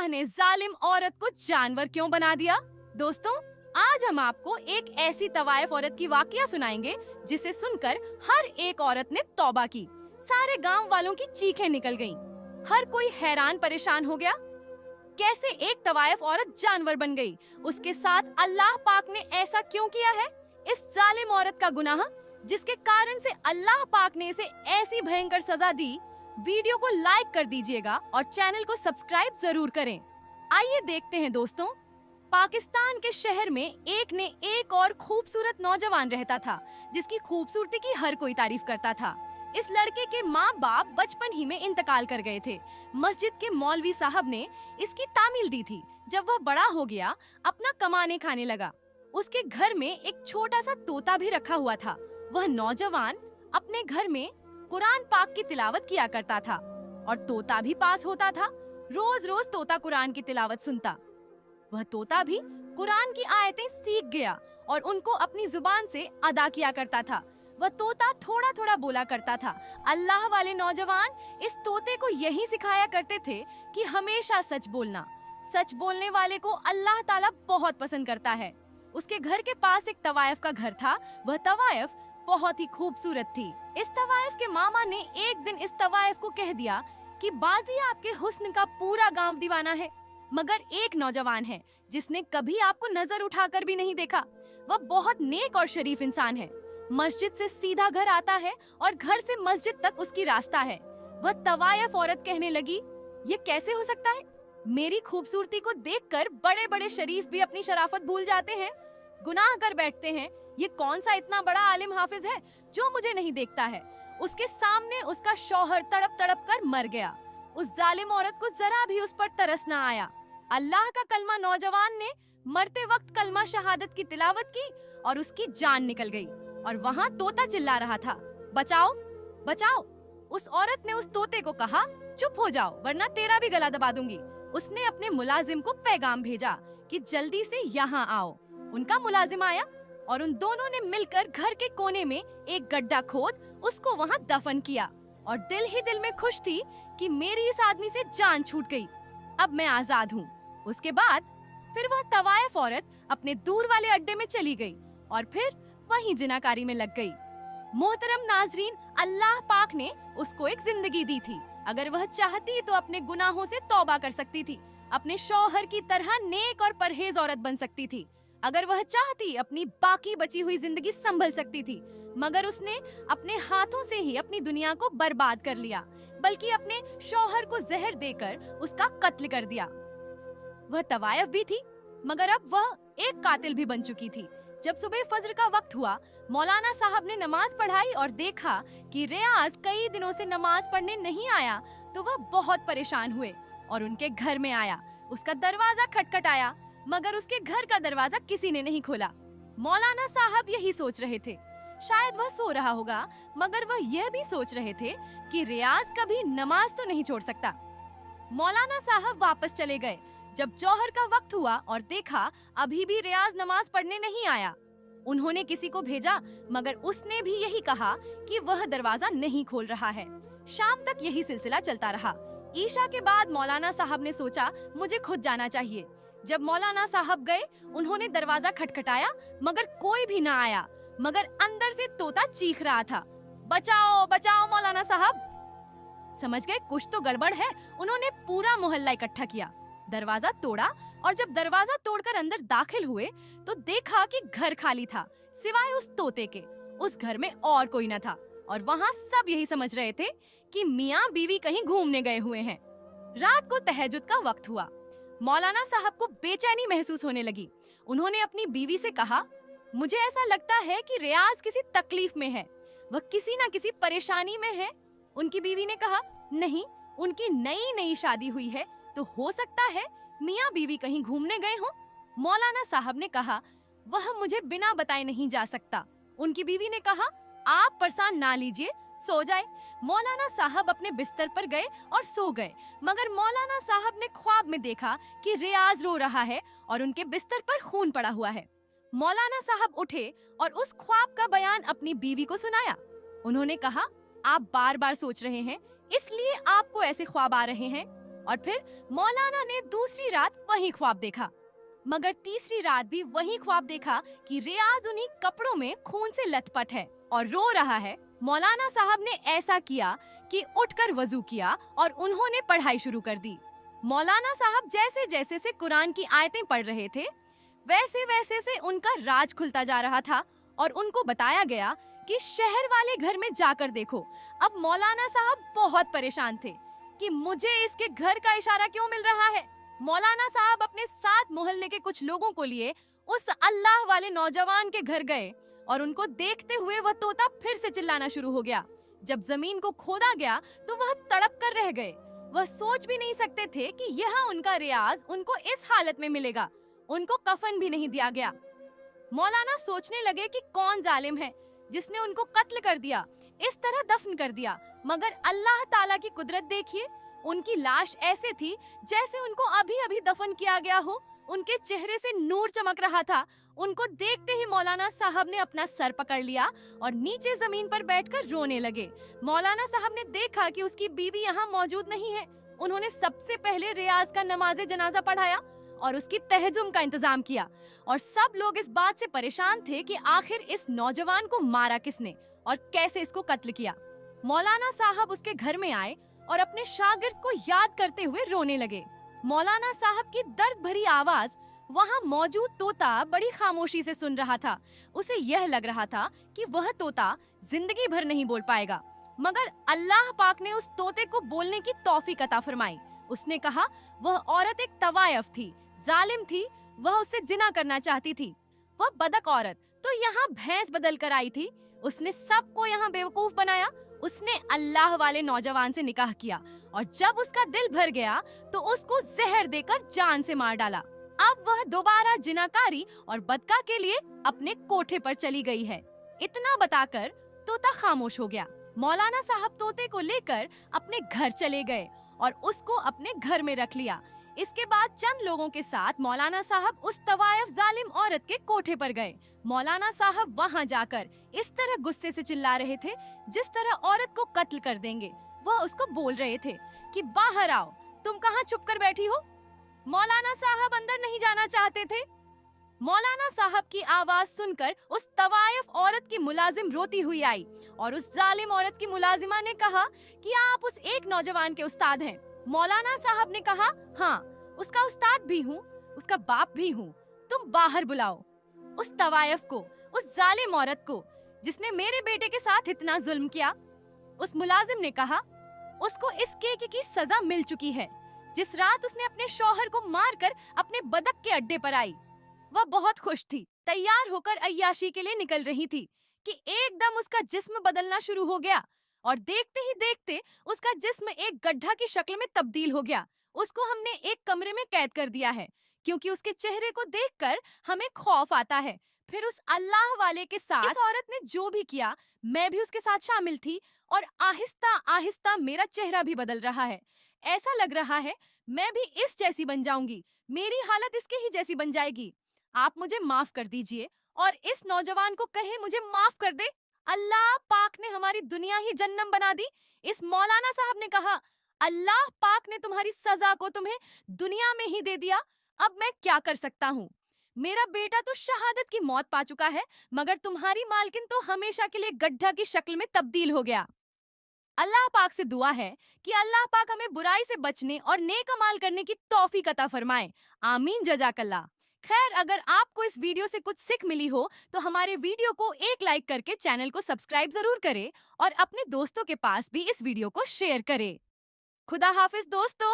अल्लाह ने जालिम औरत को जानवर क्यों बना दिया? दोस्तों, आज हम आपको एक ऐसी तवाइफ औरत की वाकया सुनाएंगे जिसे सुनकर हर एक औरत ने तौबा की। सारे गांव वालों की चीखें निकल गईं। हर कोई हैरान परेशान हो गया। कैसे एक तवाइफ औरत जानवर बन गई? उसके साथ अल्लाह पाक ने ऐसा क्यों किया है? इस जालिम औरत का गुनाह जिसके कारण से अल्लाह पाक ने इसे ऐसी भयंकर सजा दी। वीडियो को लाइक कर दीजिएगा और चैनल को सब्सक्राइब जरूर करें। आइए देखते हैं दोस्तों। पाकिस्तान के शहर में एक और खूबसूरत नौजवान रहता था जिसकी खूबसूरती की हर कोई तारीफ करता था। इस लड़के के माँ बाप बचपन ही में इंतकाल कर गए थे। मस्जिद के मौलवी साहब ने इसकी तामील दी थी। जब वह बड़ा हो गया, अपना कमाने खाने लगा। उसके घर में एक छोटा सा तोता भी रखा हुआ था। वह नौजवान अपने घर में कुरान पाक की तिलावत किया करता था और तोता भी पास होता था। रोज रोज तोता कुरान की तिलावत सुनता। वह तोता भी कुरान की आयतें सीख गया और उनको अपनी जुबान से अदा किया करता था। वह तोता थोड़ा थोड़ा बोला करता था। अल्लाह वाले नौजवान इस तोते को यही सिखाया करते थे कि हमेशा सच बोलना। सच बोलने वाले को अल्लाह ताला बहुत पसंद करता है। उसके घर के पास एक तवाइफ का घर था। वह तवाइफ बहुत ही खूबसूरत थी। इस तवाइफ के मामा ने एक दिन इस तवाइफ को कह दिया कि बाजी, आपके हुस्न का पूरा गांव दीवाना है, मगर एक नौजवान है जिसने कभी आपको नजर उठाकर भी नहीं देखा। वह बहुत नेक और शरीफ इंसान है। मस्जिद से सीधा घर आता है और घर से मस्जिद तक उसकी रास्ता है। वह तवाइफ औरत कहने लगी, ये कैसे हो सकता है? मेरी खूबसूरती को देखकर बड़े बड़े शरीफ भी अपनी शराफत भूल जाते हैं, गुनाह कर बैठते हैं। ये कौन सा इतना बड़ा आलिम हाफिज है जो मुझे नहीं देखता है? उसके सामने उसका शौहर तड़प तड़प कर मर गया। उस जालिम औरत को जरा भी उस पर तरस न आया। अल्लाह का कलमा नौजवान ने मरते वक्त कलमा शहादत की तिलावत की और उसकी जान निकल गई। और वहाँ तोता चिल्ला रहा था, बचाओ बचाओ। उस औरत ने उस तोते को कहा, चुप हो जाओ वरना तेरा भी गला दबा दूंगी। उसने अपने मुलाजिम को पैगाम भेजा कि जल्दी से यहाँ आओ। उनका मुलाजिम आया और उन दोनों ने मिलकर घर के कोने में एक गड्ढा खोद उसको वहाँ दफन किया। और दिल ही दिल में खुश थी कि मेरी इस आदमी से जान छूट गई, अब मैं आजाद हूँ। उसके बाद फिर वह तवाइफ औरत अपने दूर वाले अड्डे में चली गई और फिर वहीं जिनाकारी में लग गई। मोहतरम नाजरीन, अल्लाह पाक ने उसको एक जिंदगी दी थी। अगर वह चाहती तो अपने गुनाहों से तौबा कर सकती थी। अपने शौहर की तरह नेक और परहेज औरत बन सकती थी। अगर वह चाहती अपनी बाकी बची हुई जिंदगी संभल सकती थी, मगर उसने अपने हाथों से ही अपनी दुनिया को बर्बाद कर लिया, बल्कि अपने शौहर को जहर देकर उसका कत्ल कर दिया। वह तवाइफ भी थी, मगर अब वह एक कातिल भी बन चुकी थी। जब सुबह फजर का वक्त हुआ, मौलाना साहब ने नमाज पढ़ाई और देखा कि रियाज कई दिनों से नमाज पढ़ने नहीं आया, तो वह बहुत परेशान हुए और उनके घर में आया। उसका दरवाजा खटखटाया, मगर उसके घर का दरवाजा किसी ने नहीं खोला। मौलाना साहब यही सोच रहे थे, शायद वह सो रहा होगा, मगर वह यह भी सोच रहे थे कि रियाज कभी नमाज तो नहीं छोड़ सकता। मौलाना साहब वापस चले गए। जब जौहर का वक्त हुआ और देखा अभी भी रियाज नमाज पढ़ने नहीं आया, उन्होंने किसी को भेजा, मगर उसने भी यही कहा कि वह दरवाजा नहीं खोल रहा है। शाम तक यही सिलसिला चलता रहा। ईशा के बाद मौलाना साहब ने सोचा, मुझे खुद जाना चाहिए। जब मौलाना साहब गए, उन्होंने दरवाजा खटखटाया, मगर कोई भी ना आया, मगर अंदर से तोता चीख रहा था, बचाओ बचाओ मौलाना साहब। समझ गए कुछ तो गड़बड़ है। उन्होंने पूरा मोहल्ला इकट्ठा किया, दरवाजा तोड़ा और जब दरवाजा तोड़कर अंदर दाखिल हुए तो देखा कि घर खाली था, सिवाय उस तोते के। उस घर में और कोई न था और वहाँ सब यही समझ रहे थे कि मियाँ बीवी कहीं घूमने गए हुए हैं। रात को तहज्जुद का वक्त हुआ। मौलाना साहब को बेचैनी महसूस होने लगी। उन्होंने अपनी बीवी से कहा, मुझे ऐसा लगता है कि रियाज किसी तकलीफ में है, वह किसी न किसी परेशानी में है। उनकी बीवी ने कहा, नहीं, उनकी नई नई शादी हुई है तो हो सकता है मियाँ बीवी कहीं घूमने गए हों। मौलाना साहब ने कहा, वह मुझे बिना बताए नहीं जा सकता। उनकी बीवी ने कहा, आप परेशान ना लीजिए, सो जाए। मौलाना साहब अपने बिस्तर पर गए और सो गए, मगर मौलाना साहब ने ख्वाब में देखा कि रियाज रो रहा है और उनके बिस्तर पर खून पड़ा हुआ है। मौलाना साहब उठे और उस ख्वाब का बयान अपनी बीवी को सुनाया। उन्होंने कहा, आप बार बार सोच रहे हैं, इसलिए आपको ऐसे ख्वाब आ रहे हैं। और फिर मौलाना ने दूसरी रात वही ख्वाब देखा, मगर तीसरी रात भी वही ख्वाब देखा कि रियाज उन्हीं कपड़ों में खून से लथपथ है और रो रहा है। मौलाना साहब ने ऐसा किया कि उठकर वजू किया और उन्होंने पढ़ाई शुरू कर दी। मौलाना साहब जैसे जैसे से कुरान की आयतें पढ़ रहे थे, वैसे वैसे से उनका राज खुलता जा रहा था और उनको बताया गया कि शहर वाले घर में जाकर देखो। अब मौलाना साहब बहुत परेशान थे कि मुझे इसके घर का इशारा क्यों मिल रहा है। मौलाना साहब अपने साथ मोहल्ले के कुछ लोगों को लिए उस अल्लाह वाले नौजवान के घर गए और उनको देखते हुए वह तोता फिर से चिल्लाना शुरू हो गया। जब जमीन को खोदा गया तो वह तड़प कर रह गए। वह सोच भी नहीं सकते थे कि यह उनका रियाज उनको इस हालत में मिलेगा। उनको कफन भी नहीं दिया गया। मौलाना सोचने लगे कि कौन जालिम है जिसने उनको कत्ल कर दिया, इस तरह दफन कर दिया। मगर अल्लाह ताला की कुदरत देखिए, उनकी लाश ऐसे थी जैसे उनको अभी अभी दफन किया गया हो। उनके चेहरे से नूर चमक रहा था। उनको देखते ही मौलाना साहब ने अपना सर पकड़ लिया और नीचे जमीन पर बैठकर रोने लगे। मौलाना साहब ने देखा कि उसकी बीवी यहाँ मौजूद नहीं है। उन्होंने सबसे पहले रियाज का नमाज जनाजा पढ़ाया और उसकी तहजुम का इंतजाम किया और सब लोग इस बात से परेशान थे कि आखिर इस नौजवान को मारा किसने और कैसे इसको कत्ल किया। मौलाना साहब उसके घर में आए और अपने शागिर्द को याद करते हुए रोने लगे। मौलाना साहब की दर्द भरी आवाज वहाँ मौजूद तोता बड़ी खामोशी से सुन रहा था। उसे यह लग रहा था कि वह तोता जिंदगी भर नहीं बोल पाएगा, मगर अल्लाह पाक ने उस तोते को बोलने की तौफीक अता फरमाई। उसने कहा, वह औरत एक तवायफ थी, जालिम थी, वह उससे जिना करना चाहती थी। वह बदक औरत तो यहाँ भैंस बदल कर आई थी। उसने सबको यहाँ बेवकूफ बनाया। उसने अल्लाह वाले नौजवान से निकाह किया और जब उसका दिल भर गया तो उसको जहर देकर जान से मार डाला। अब वह दोबारा जिनाकारी और बदका के लिए अपने कोठे पर चली गई है। इतना बताकर तोता खामोश हो गया। मौलाना साहब तोते को लेकर अपने घर चले गए और उसको अपने घर में रख लिया। इसके बाद चंद लोगों के साथ मौलाना साहब उस तवायफ जालिम औरत के कोठे पर गए। मौलाना साहब वहां जाकर इस तरह गुस्से से चिल्ला रहे थे जिस तरह औरत को कत्ल कर देंगे। वह उसको बोल रहे थे कि बाहर आओ, तुम कहाँ छुप कर बैठी हो। मौलाना साहब अंदर नहीं जाना चाहते थे। मौलाना साहब की आवाज सुनकर उस तवायफ औरत की मुलाजिम रोती हुई आई और उस जालिम औरत की मुलाजिमा ने कहा कि आप उस एक नौजवान के उस्ताद हैं। मौलाना साहब ने कहा, हाँ, उसका उस्ताद भी हूँ, उसका बाप भी हूँ। तुम बाहर बुलाओ उस तवायफ को, उस जालिम औरत को जिसने मेरे बेटे के साथ इतना जुल्म किया। उस मुलाजिम ने कहा, उसको इस केक की सजा मिल चुकी है। जिस रात उसने अपने शौहर को मारकर अपने बदक के अड्डे पर आई, वह बहुत खुश थी, तैयार होकर अय्याशी के लिए निकल रही थी कि एकदम उसका जिस्म बदलना शुरू हो गया और देखते ही देखते उसका जिस्म एक गड्ढा की शक्ल में तब्दील हो गया। उसको हमने एक कमरे में कैद कर दिया है क्योंकि उसके चेहरे को देखकर हमें खौफ आता है। फिर उस अल्लाह वाले के साथ इस औरत ने जो भी किया, मैं भी उसके साथ शामिल थी और आहिस्ता आहिस्ता मेरा चेहरा भी बदल रहा है। ऐसा लग रहा है मैं भी इस जैसी बन जाऊंगी, मेरी हालत इसके ही जैसी बन जाएगी। आप मुझे माफ कर दीजिए और इस नौजवान को कहे मुझे माफ कर दे। अल्लाह पाक ने हमारी दुनिया ही जन्नम बना दी। इस मौलाना साहब ने कहा, अल्लाह पाक ने तुम्हारी सजा को तुम्हें दुनिया में ही दे दिया। अब मैं क्या कर सकता हूँ? मेरा बेटा तो शहादत की मौत पा चुका है, मगर तुम्हारी मालकिन तो हमेशा के लिए गड्ढा की शक्ल में तब्दील हो गया। अल्लाह पाक से दुआ है कि अल्लाह पाक हमें बुराई से बचने और नेक अमाल करने की तौफीक अता फरमाए। आमीन, जज़ाकल्लाह। खैर, अगर आपको इस वीडियो से कुछ सीख मिली हो तो हमारे वीडियो को एक लाइक करके चैनल को सब्सक्राइब जरूर करें और अपने दोस्तों के पास भी इस वीडियो को शेयर करें। खुदा हाफिज दोस्तों।